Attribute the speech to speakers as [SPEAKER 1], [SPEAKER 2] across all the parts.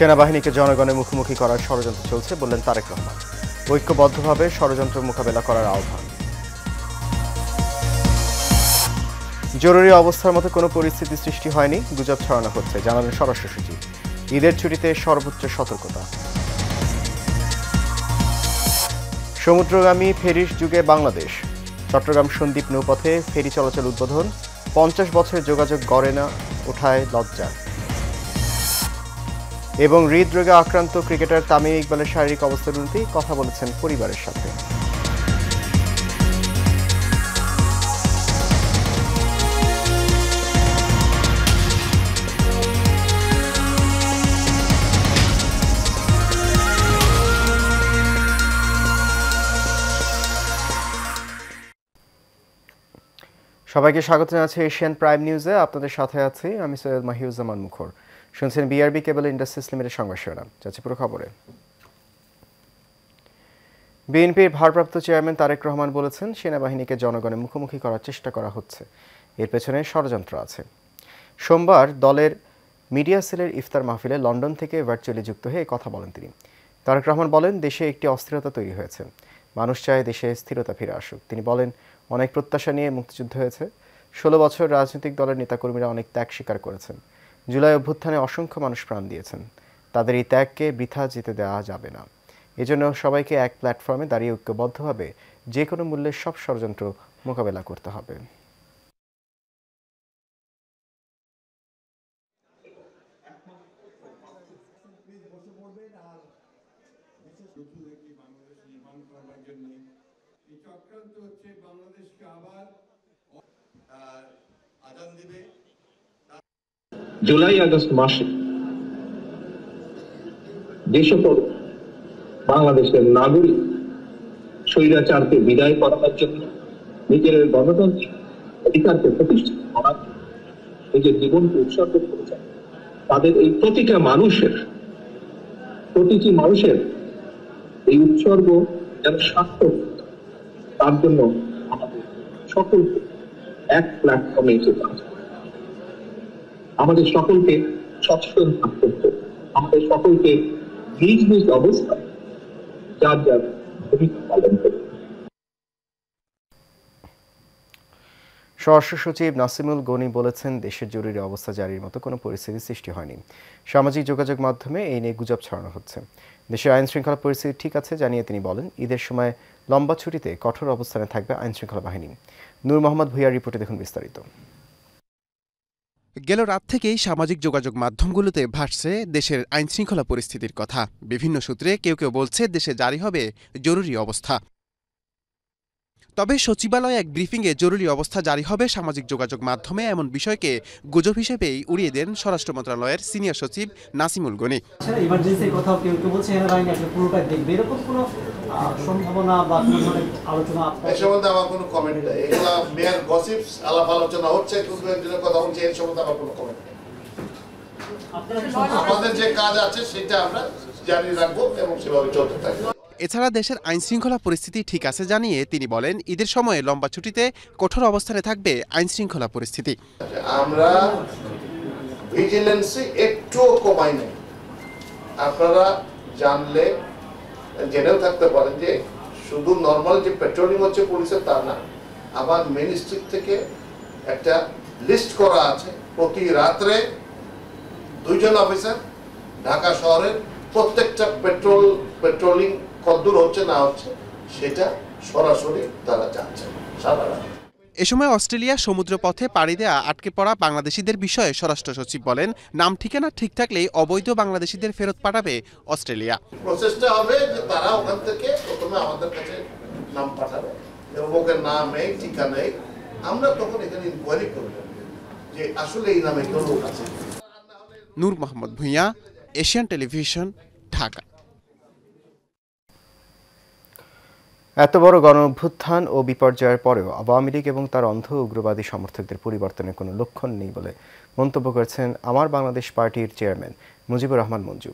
[SPEAKER 1] সেনাবাহিনীকে জনগণের মুখোমুখি করার ষড়যন্ত্র চলছে বললেন তারেক রহমান। ঐক্যবদ্ধভাবে ষড়যন্ত্র মোকাবেলা করার আহ্বান। জরুরি অবস্থার মতো কোনো পরিস্থিতি সৃষ্টি হয়নি, গুজব ছড়ানো হচ্ছে জানালেন স্বরাষ্ট্র সচিব। ঈদের ছুটিতে সর্বোচ্চ সতর্কতা। সমুদ্রগামী ফেরির যুগে বাংলাদেশ। চট্টগ্রাম সন্দ্বীপ নৌপথে ফেরি চলাচল উদ্বোধন। 50 বছরের যোগাযোগ গড়ে না ওঠায় লজ্জা। এবং হৃদরোগে আক্রান্ত ক্রিকেটার তামিম ইকবালের শারীরিক অবস্থার উন্নতি, কথা বলেছেন পরিবারের সাথে। সবাইকে স্বাগত জানাচ্ছি এশিয়ান প্রাইম নিউজে। আপনাদের সাথে আছি আমি সৈয়দ মাহিউজ্জামান মুখর। শুনছেন বিআরবি কেবল ইন্ডাস্ট্রিজ লিমিটেড সংবাদ শিরোনাম। যাচ্ছে পুরো খবরে। বিএনপির ভারপ্রাপ্ত চেয়ারম্যান তারেক রহমান বলেছেন, সেনাবাহিনীকে জনগণের মুখোমুখি করার চেষ্টা করা হচ্ছে, এর পেছনে ষড়যন্ত্র আছে। সোমবার দলের মিডিয়া সেলের ইফতার মাহফিলে লন্ডন থেকে ভার্চুয়ালি যুক্ত হয়ে কথা বলেন তিনি। তারেক রহমান বলেন, দেশে একটি অস্থিরতা তৈরি হয়েছে, মানুষ চায় দেশে স্থিরতা ফিরে আসুক। তিনি বলেন, অনেক প্রত্যাশা নিয়ে মুক্তিযুদ্ধ হয়েছে, 16 বছর রাজনৈতিক দলের নেতাকর্মীরা অনেক ত্যাগ স্বীকার করেছেন। জুলাই অভ্যুত্থানে অসংখ্য মানুষ প্রাণ দিয়েছেন, তাদের এই ত্যাগকে বৃথা যেতে দেওয়া যাবে না। এজন্য সবাইকে এক প্ল্যাটফর্মে দাঁড়িয়ে ঐক্যবদ্ধভাবে যে কোনো মূল্যে সব ষড়যন্ত্র মোকাবেলা করতে হবে।
[SPEAKER 2] জুলাই আগস্ট মাসে যে সকল বাংলাদেশের নাগরিক স্বৈরাচারকে বিদায় করার জন্য, নিজের গণতান্ত্রিক অধিকারকে প্রতিষ্ঠা করার জন্য নিজের জীবনকে উৎসর্গ করেছেন, তাদের এই প্রতিটি মানুষের এই উৎসর্গ যেন সার্থক, তার জন্য আমাদের সকলকে এক প্ল্যাটফর্মে এসে আমাদের সকলকে সচেতন থাকতে হবে, আমাদের সকলকে নিজ নিজ অবস্থায় যার যার ভূমিকা পালন করতে।
[SPEAKER 1] স্বরাষ্ট্র সচিব নাসিমুল গনি বলেছেন, দেশের জরুরি অবস্থা জারির মতো কোনো পরিস্থিতি সৃষ্টি হয়নি। সামাজিক যোগাযোগ মাধ্যমে এই নিয়ে গুজব ছড়ানো হচ্ছে। দেশের আইন শৃঙ্খলা পরিস্থিতি ঠিক আছে জানিয়ে তিনি বলেন, ঈদের সময় লম্বা ছুটিতে কঠোর অবস্থানে থাকবে আইন শৃঙ্খলা বাহিনী। নূর মোহাম্মদ ভুইয়ার রিপোর্টে দেখুন বিস্তারিত।
[SPEAKER 3] গেল রাত থেকেই সামাজিক যোগাযোগ মাধ্যমগুলোতে ভাসছে দেশের আইনশৃঙ্খলা পরিস্থিতির কথা। বিভিন্ন সূত্রে কেউ কেউ বলছে দেশে জারি হবে জরুরি অবস্থা। তবে সচিবালয়ে এক ব্রিফিংয়ে জরুরি অবস্থা জারি হবে সামাজিক যোগাযোগ মাধ্যমে এমন বিষয়কে গুজব হিসেবেই উড়িয়ে দেন স্বরাষ্ট্র মন্ত্রণালয়ের সিনিয়র সচিব নাসিমুল গনি।
[SPEAKER 4] ইমার্জেন্সির কথাও কেউ কেউ বলছে সেনাবাহিনী আসলে পুরোটাই দেখবে, এরকম কোনো সম্ভাবনা বা কোনো ধরনের আলোচনা?
[SPEAKER 5] এই সম্বন্ধে আমার কোনো কমেন্ট নেই। এগুলা মেয়ার গসিপস, আলাপ আলোচনা হচ্ছে, কিন্তু একজনের কথা বলছে, এর সম্বন্ধে আমার কোনো কমেন্ট নেই। আমাদের যে কাজ আছে সেটা আমরা জারি রাখবো এবং সেভাবে চলতে থাকবো।
[SPEAKER 3] এছাড়া দেশের আইনশৃঙ্খলা পরিস্থিতি ঠিক আছে জানিয়ে তিনি বলেন, ঈদের সময়ে লম্বা ছুটিতে কঠোর অবস্থানে থাকবে আইনশৃঙ্খলা পরিস্থিতি।
[SPEAKER 5] আমরা ভিজিলেন্সি একটুও কমাই নাই। আপনারা জানলে জেনেও থাকতে পারেন যে শুধু নর্মাল যে পেট্রোলিং হচ্ছে পুলিশের তা না, আবার মিনিস্ট্রি থেকে একটা লিস্ট করা আছে, প্রতি রাত্রে 2 জন অফিসার ঢাকা শহরের প্রত্যেকটা পেট্রোলিং কতদূর হচ্ছে না হচ্ছে সেটা সরাসরি তারা যাচ্ছে সারা রাত।
[SPEAKER 3] এ সময় অস্ট্রেলিয়া সমুদ্রপথে পাড়ি দেয়া আটকে পড়া বাংলাদেশিদের বিষয়ে স্বরাষ্ট্র সচিব বলেন, নাম ঠিকানা ঠিক থাকলেই অবৈধ বাংলাদেশিদের ফেরত পাঠাবে অস্ট্রেলিয়া।
[SPEAKER 5] প্রসেসটা হবে যে তারা ওখান থেকে প্রথমে আমাদের কাছে নাম পাঠাবে এবং ওকে নাম নেই, ঠিকানা নেই, আমরা তখন এখানে ইনকোয়ারি করব যে আসলে এই নামে কেউ লোক আছে।
[SPEAKER 3] নূর মোহাম্মদ ভুইয়া, এশিয়ান টেলিভিশন, ঢাকা।
[SPEAKER 1] এত বড় গণ অভ্যুত্থান ও বিপর্যয়ের পরেও আওয়ামী লীগ এবং তার অন্ধ উগ্রবাদী সমর্থকদের পরিবর্তনের কোনো লক্ষণ নেই বলে মন্তব্য করেছেন আমার বাংলাদেশ পার্টির চেয়ারম্যান মুজিবুর রহমান মঞ্জু।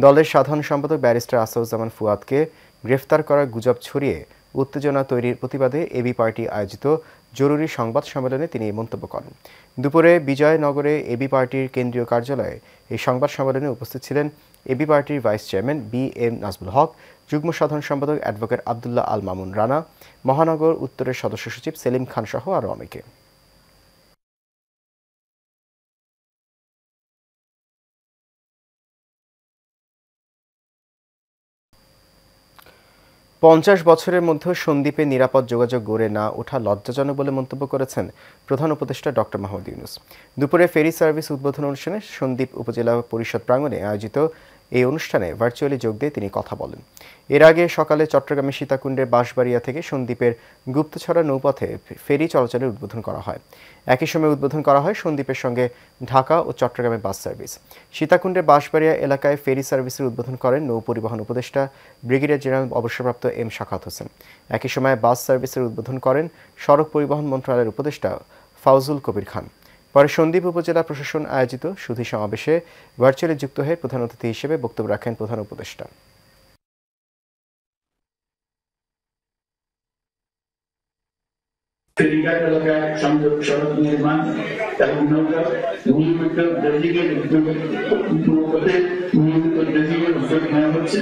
[SPEAKER 1] দলের সাধারণ সম্পাদক ব্যারিস্টার আসাদুজ্জামান ফুয়াদকে গ্রেফতার করার গুজব ছড়িয়ে উত্তেজনা তৈরির প্রতিবাদে এবি পার্টি আয়োজিত জরুরি সংবাদ সম্মেলনে তিনি এই মন্তব্য করেন। দুপুরে বিজয়নগরে এবি পার্টির কেন্দ্রীয় কার্যালয়ে এই সংবাদ সম্মেলনে উপস্থিত ছিলেন এবি পার্টির ভাইস চেয়ারম্যান বি.এম. নাজমুল হক, যুগ্ম সাধারণ সম্পাদক অ্যাডভোকেট আবদুল্লাহ আল মামুন রানা, মহানগর উত্তরের সদস্য সচিব সেলিম খান সহ আরও অনেকে। পঞ্চাশ বছরের মধ্যে সন্দ্বীপে নিরাপদ যোগাযোগ গড়ে না ওঠা লজ্জাজনক বলে মন্তব্য করেছেন প্রধান উপদেষ্টা ডক্টর মাহমুদ ইউনূস। দুপুরে ফেরি সার্ভিস উদ্বোধন অনুষ্ঠানে সন্দ্বীপ উপজেলা পরিষদ প্রাঙ্গণে আয়োজিত এই অনুষ্ঠানে ভার্চুয়ালি যোগ দিয়ে তিনি কথা বলেন। এর আগে সকালে চট্টগ্রামের সীতাকুণ্ডের বাঁশবাড়িয়া থেকে সন্দ্বীপের গুপ্তছড়া নৌপথে ফেরি চলাচলের উদ্বোধন করা হয়। একই সময় উদ্বোধন করা হয় সন্দ্বীপের সঙ্গে ঢাকা ও চট্টগ্রামের বাস সার্ভিস। সীতাকুণ্ডের বাঁশবাড়িয়া এলাকায় ফেরি সার্ভিসের উদ্বোধন করেন নৌ পরিবহন উপদেষ্টা ব্রিগেডিয়ার জেনারেল অবসরপ্রাপ্ত এম শাখাত হোসেন। একই সময় বাস সার্ভিসের উদ্বোধন করেন সড়ক পরিবহন মন্ত্রণালয়ের উপদেষ্টা ফাউজুল কবির খান। পরে সন্দ্বীপ উপজেলা প্রশাসন আয়োজিত সুধী সমাবেশে ভার্চুয়ালি যুক্ত হয়ে প্রধান অতিথি হিসেবে বক্তব্য রাখেন প্রধান উপদেষ্টা।
[SPEAKER 6] ফেরিঘাট এলাকায় সংযোগ সড়ক নির্মাণ এবং নৌকা নিয়মিত ড্রেজিংয়ের নৌকাতে নিয়মিত ড্রেজিংয়ের উদ্যোগ নেওয়া হচ্ছে।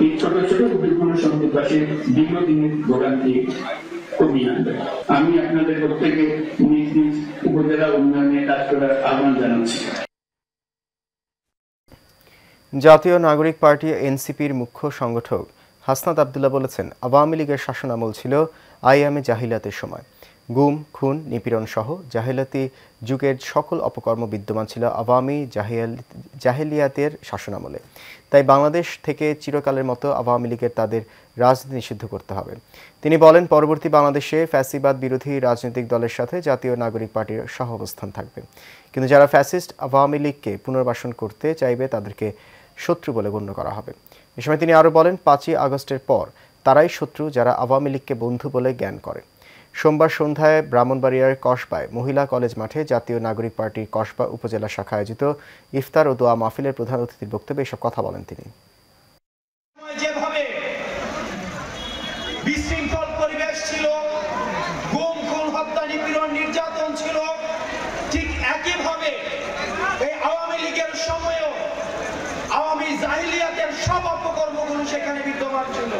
[SPEAKER 6] এই ছোট ছোট উদ্যোগগুলো সন্দ্বীপবাসীর দীর্ঘদিনের ভোগান্তি কমিয়ে আনবে। আমি আপনাদের প্রত্যেকে নিজ নিজ উপজেলা উন্নয়নে কাজ করার আহ্বান জানাচ্ছি।
[SPEAKER 1] জাতীয় নাগরিক পার্টি এনসিপির মুখ্য সংগঠক হাসনাত আবদুল্লাহ বলেছেন, আওয়ামী লীগের শাসনামল ছিল আইয়ামে জাহিলাতের সময়। গুম, খুন, নিপীড়ন সহ জাহিলাতি যুগের সকল অপকর্ম বিদ্যমান ছিল আওয়ামী জাহেলিয়াতের শাসনামলে। তাই বাংলাদেশ থেকে চিরকালের মতো আওয়ামী লীগের তাদের রাজনীতি নিষিদ্ধ করতে হবে। তিনি বলেন, পরবর্তী বাংলাদেশে ফ্যাসিবাদ বিরোধী রাজনৈতিক দলের সাথে জাতীয় নাগরিক পার্টির সহ অবস্থান থাকবে, কিন্তু যারা ফ্যাসিস্ট আওয়ামী লীগকে পুনর্বাসন করতে চাইবে তাদেরকে শত্রু বলে গণ্য করা হবে। এ সময় তিনি আরও বলেন, 5ই আগস্টের পর তারাই শত্রু যারা আওয়ামী লীগকে বন্ধু বলে জ্ঞান করে। সোমবার সন্ধ্যায় ব্রাহ্মণবাড়িয়ার কসবায় মহিলা কলেজ মাঠে জাতীয় নাগরিক পার্টির কসবা উপজেলা শাখা আয়োজিত ইফতার ও দোয়া মাহফিলের প্রধান অতিথির বক্তব্যে এসব কথা বলেন তিনি।
[SPEAKER 7] যেভাবে বিশৃঙ্খল পরিবেশ ছিল, গুম, খুন, হত্যা, নিপীড়ন, নির্যাতন ছিল, ঠিক একইভাবে এই আওয়ামী লীগের সময়ও আওয়ামী জাহিলিয়াতের সব অপকর্মগুলো সেখানে বিদ্যমান ছিল।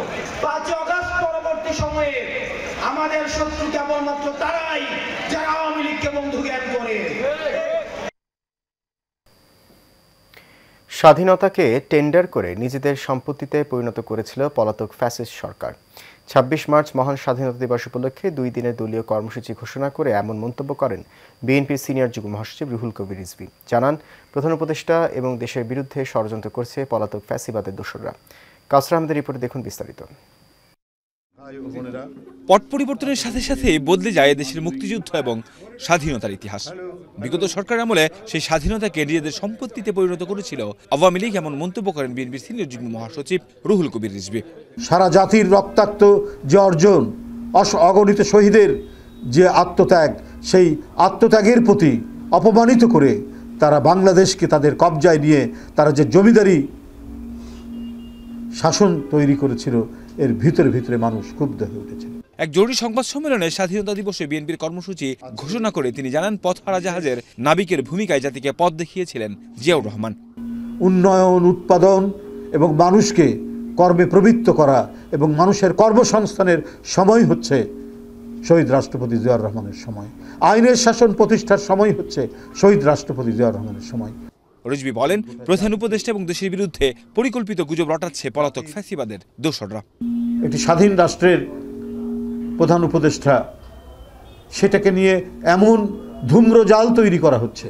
[SPEAKER 7] 5 আগস্ট পরবর্তী সময়ে আমাদের শত্রু কেবলমাত্র তারাই যারা আওয়ামী লীগকে বন্ধু জ্ঞান করে।
[SPEAKER 1] স্বাধীনতাকে টেন্ডার করে নিজেদের সম্পত্তিতে পরিণত করেছিল পলাতক ফ্যাসিস্ট সরকার। 26 মার্চ মহান স্বাধীনতা দিবস উপলক্ষে 2 দিনের দলীয় কর্মসূচি ঘোষণা করে এমন মন্তব্য করেন বিএনপির সিনিয়র যুগ্ম মহাসচিব রুহুল কবির রিজভী। জানান, প্রধান উপদেষ্টা এবং দেশের বিরুদ্ধে ষড়যন্ত্র করছে পলাতক ফ্যাসিবাদের দোসররা। কাসর আহমেদের রিপোর্টে দেখুন বিস্তারিত।
[SPEAKER 8] পট পরিবর্তনের সাথে সাথে বদলে যায় দেশের মুক্তিযুদ্ধ এবং স্বাধীনতার ইতিহাস। বিগত সরকার আমলে সেই স্বাধীনতাকে নিজেদের সম্পত্তিতে পরিণত করেছিল আওয়ামী লীগ, এমন মন্তব্য করেন বিএনপির সিনিয়র যুগ্ম মহাসচিব রুহুল কবির রিজভী।
[SPEAKER 9] সারা জাতির রক্তাক্ত যে অর্জন, অগণিত শহীদের যে আত্মত্যাগ, সেই আত্মত্যাগের প্রতি অপমানিত করে তারা বাংলাদেশকে তাদের কবজায় নিয়ে তারা যে জমিদারি শাসন তৈরি করেছিল, এর ভিতরে ভিতরে মানুষ ক্ষুব্ধ হয়ে উঠেছে।
[SPEAKER 8] এক জরুরি সংবাদ সম্মেলনে স্বাধীনতা দিবসে বিএনপির কর্মসূচি ঘোষণা করে তিনি জানান, পথহারা জাহাজের নাবিকের ভূমিকায় জাতিকে পথ দেখিয়েছিলেন জিয়াউর রহমান।
[SPEAKER 9] উন্নয়ন, উৎপাদন এবং মানুষকে কর্মে প্রবৃত্ত করা এবং মানুষের কর্মসংস্থানের সময় হচ্ছে শহীদ রাষ্ট্রপতি জিয়াউর রহমানের সময়। আইনের শাসন প্রতিষ্ঠার সময় হচ্ছে শহীদ রাষ্ট্রপতি জিয়াউর রহমানের সময়।
[SPEAKER 8] রিজভী বলেন, প্রধান উপদেষ্টা এবং দেশের বিরুদ্ধে পরিকল্পিত গুজব রটাচ্ছে পলাতক ফ্যাসিবাদের দোসররা।
[SPEAKER 9] একটি স্বাধীন রাষ্ট্রের প্রধান উপদেষ্টা, সেটাকে নিয়ে এমন ধূম্রজাল তৈরি করা হচ্ছে।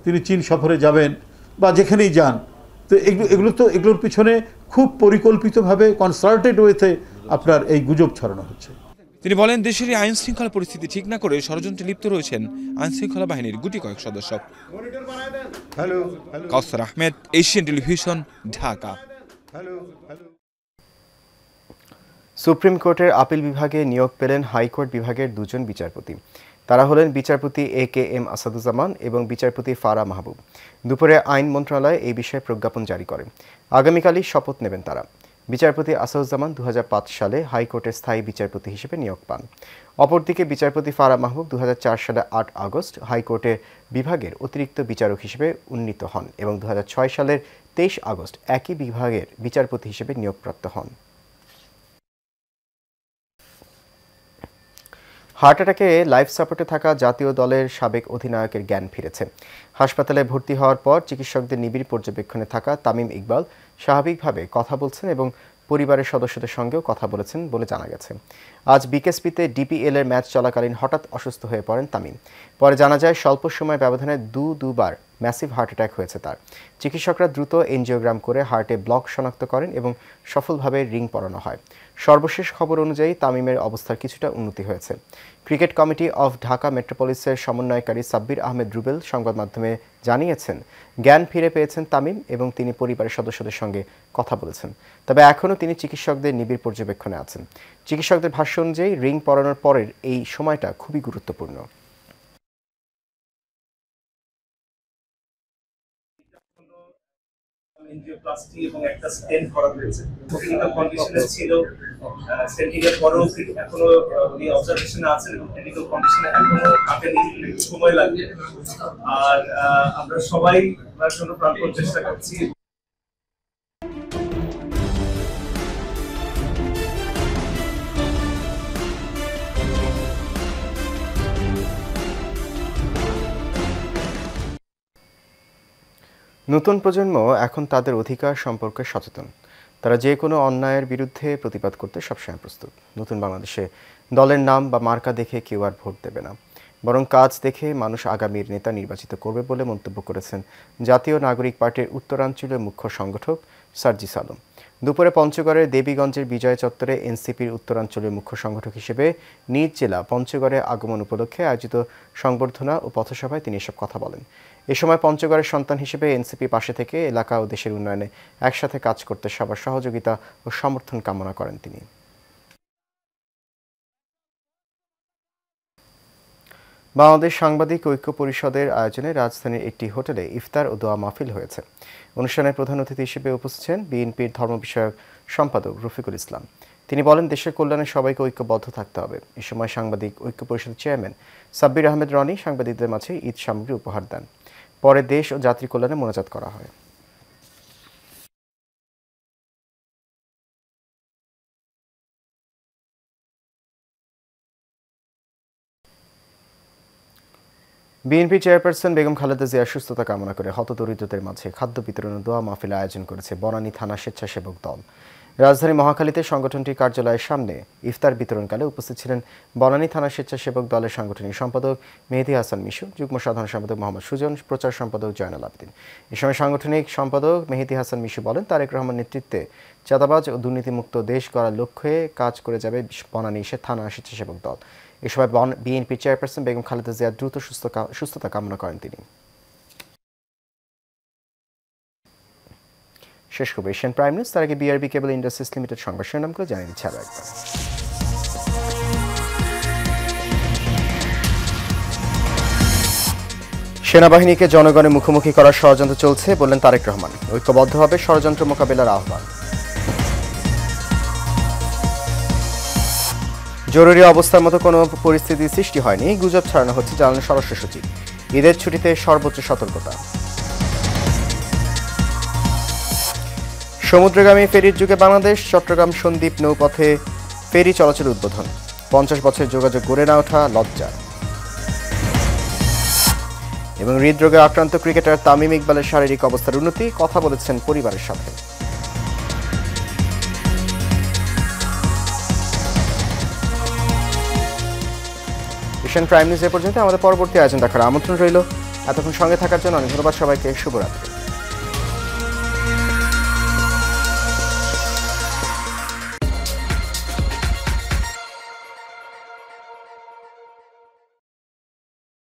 [SPEAKER 9] তিনি চীন সফরে যাবেন বা যেখানেই যান, তো এগুলোর পিছনে খুব পরিকল্পিতভাবে কনসার্টেড ওয়েতে আপনার এই গুজব ছড়ানো হচ্ছে।
[SPEAKER 8] তিনি বলেন, দেশের আইন শৃঙ্খলা পরিস্থিতি ঠিক না করে ষড়যন্ত্রে লিপ্ত রয়েছেন আইন শৃঙ্খলা বাহিনীর গুটি কয়েক সদস্য। Kausar Ahmed, Asian television, Dhaka.
[SPEAKER 1] Supreme কোর্টের আপিল বিভাগে নিয়োগ পেলেন হাইকোর্ট বিভাগের 2 জন বিচারপতি। তারা হলেন বিচারপতি A.K.M. আসাদুজ্জামান এবং বিচারপতি ফারা মাহবুব। দুপুরে আইন মন্ত্রণালয় এই বিষয়ে প্রজ্ঞাপন জারি করে। আগামীকালই শপথ নেবেন তারা। বিচারপতি আসাদুজ্জামান 2005 সালে হাইকোর্টের স্থায়ী বিচারপতি হিসেবে নিয়োগ পান। অপরদিকে বিচারপতি ফারাহ মাহবুব 2004 সালে 8 আগস্ট হাইকোর্টের বিভাগের অতিরিক্ত বিচারক হিসেবে উন্নীত হন এবং 2006 সালের 23 আগস্ট একই বিভাগের বিচারপতি হিসেবে নিয়োগপ্রাপ্ত হন। হার্ট অ্যাটাকে লাইফ সাপোর্টে থাকা জাতীয় দলের সাবেক অধিনায়কের জ্ঞান ফিরেছে। হাসপাতালে ভর্তি হওয়ার পর চিকিৎসকদের নিবিড় পর্যবেক্ষণে থাকা তামিম ইকবাল স্বাভাবিকভাবে কথা বলছেন এবং পরিবারের সদস্যদের সঙ্গেও কথা বলেছেন বলে জানা গেছে। আজ বিকেএসপিতে ডিপিএল এর ম্যাচ চলাকালীন হঠাৎ অসুস্থ হয়ে পড়েন তামিম। পরে জানা যায় স্বল্প সময় ব্যবধানে দুবার ম্যাসিভ হার্ট অ্যাটাক হয়েছে তার। চিকিৎসকরা দ্রুত এনজিওগ্রাম করে হার্টে ব্লক শনাক্ত করেন এবং সফলভাবে রিং পরানো হয়। সর্বশেষ খবর অনুযায়ী তামিমের অবস্থার কিছুটা উন্নতি হয়েছে। ক্রিকেট কমিটি অফ ঢাকা মেট্রোপলিসের সমন্বয়কারী সাব্বির আহমেদ রুবেল সংবাদ মাধ্যমে জানিয়েছেন, জ্ঞান ফিরে পেয়েছেন তামিম এবং তিনি পরিবারের সদস্যদের সঙ্গে কথা বলেছেন। তবে এখনও তিনি চিকিৎসকদের নিবিড় পর্যবেক্ষণে আছেন। চিকিৎসকদের ভাষ্য অনুযায়ী রিং পরানোর পরের এই সময়টা খুবই গুরুত্বপূর্ণ।
[SPEAKER 10] এনজিওপ্লাস্টি এবং একটা স্টেন্ট করা হয়েছে। ক্রিটিক্যাল কন্ডিশনে ছিল, স্টেন্টিং এর পরেও এখনো উনি অবজারভেশনে আছেন এবং ক্রিটিক্যাল কন্ডিশনে এখনো কাটেনি, সময় লাগবে। আর আমরা সবাই ওনার জন্য প্রাণপণ চেষ্টা করছি।
[SPEAKER 1] নতুন প্রজন্ম এখন তাদের অধিকার সম্পর্কে সচেতন। তারা যে কোনো অন্যায়ের বিরুদ্ধে প্রতিবাদ করতে সবসময় প্রস্তুত। নতুন বাংলাদেশে দলের নাম বা মার্কা দেখে কেউ আর ভোট দেবে না, বরং কাজ দেখে মানুষ আগামীর নেতা নির্বাচিত করবে বলে মন্তব্য করেছেন জাতীয় নাগরিক পার্টির উত্তরাঞ্চলের মুখ্য সংগঠক সার্জিস আলম। দুপুরে পঞ্চগড়ের দেবীগঞ্জের বিজয় চত্বরে এনসিপির উত্তরাঞ্চলের মুখ্য সংগঠক হিসেবে নিজ জেলা পঞ্চগড়ে আগমন উপলক্ষে আয়োজিত সংবর্ধনা ও পথসভায় তিনি এসব কথা বলেন। এ সময় পঞ্চগড়ের সন্তান হিসেবে এনসিপি পাশে থেকে এলাকা ও দেশের উন্নয়নে একসাথে কাজ করতে সবার সহযোগিতা ও সমর্থন কামনা করেন তিনি। বাংলাদেশ সাংবাদিক ঐক্য পরিষদের আয়োজনে রাজধানীর একটি হোটেলে ইফতার ও দোয়া মাহফিল হয়েছে। অনুষ্ঠানের প্রধান অতিথি হিসেবে উপস্থিত ছিলেন বিএনপির ধর্ম বিষয়ক সম্পাদক রফিকুল ইসলাম। তিনি বলেন, দেশের কল্যাণে সবাইকে ঐক্যবদ্ধ থাকতে হবে। এ সময় সাংবাদিক ঐক্য পরিষদের চেয়ারম্যান সাব্বির আহমেদ রনি সাংবাদিকদের মাঝে ঈদ সামগ্রী উপহার দেন। পরে দেশ ও জাতির কল্যাণে মোনাজাত করা হয়। বিএনপি চেয়ারপারসন বেগম খালেদা জিয়ার সুস্থতা কামনা করে হতদরিদ্রদের মাঝে খাদ্য বিতরণ ও দোয়া মাহফিল আয়োজন করেছে বনানী থানা স্বেচ্ছাসেবক দল। রাজধানী মহাখালীতে সংগঠনটির কার্যালয়ের সামনে ইফতার বিতরণকালে উপস্থিত ছিলেন বনানী থানা স্বেচ্ছাসেবক দলের সাংগঠনিক সম্পাদক মেহেদী হাসান মিশু, যুগ্ম সাধারণ সম্পাদক মোহাম্মদ সুজন, প্রচার সম্পাদক জয়নাল আবেদিন। এ সময় সাংগঠনিক সম্পাদক মেহেদী হাসান মিশু বলেন, তারেক রহমান নেতৃত্বে চাঁদাবাজ ও দুর্নীতিমুক্ত দেশ গড়ার লক্ষ্যে কাজ করে যাবে বনানী থানা স্বেচ্ছাসেবক দল। এ সময় বিএনপি চেয়ারপারসন বেগম খালেদা জিয়ার দ্রুত সুস্থতা কামনা করেন তিনি। শেষ করব এশিয়ান প্রাইম নিউজ। তার আগে বিআরবি কেবল ইন্ডাস্ট্রিজ লিমিটেড সংবাদ শিরোনামগুলো জানিয়ে দিচ্ছে আরও একবার। সেনাবাহিনীকে জনগণের মুখোমুখি করার ষড়যন্ত্র চলছে বললেন তারেক রহমান। ঐক্যবদ্ধভাবে ষড়যন্ত্র মোকাবেলার আহ্বান। জরুরি অবস্থার মতো কোনো পরিস্থিতি সৃষ্টি হয়নি, গুজব ছড়ানো হচ্ছে, জানালেন স্বরাষ্ট্র সচিব। ঈদের ছুটিতে সর্বোচ্চ সতর্কতা। সমুদ্রগামী ফেরির যুগে বাংলাদেশ, চট্টগ্রাম সন্দ্বীপ নৌপথে ফেরি চলাচল উদ্বোধন। 50 বছর যোগাযোগ গড়ে না ওঠা লজ্জা। এবং হৃদরোগে আক্রান্ত ক্রিকেটার তামিম ইকবালের শারীরিক অবস্থার উন্নতি, কথা বলেছেন পরিবারের সাথে। এশিয়ান প্রাইম নিউজ এ পর্যন্ত। আমাদের পরবর্তী আয়োজন দেখার আমন্ত্রণ রইল। এতক্ষণ সঙ্গে থাকার জন্য অনেক ধন্যবাদ সবাইকে। শুভরাত্রি।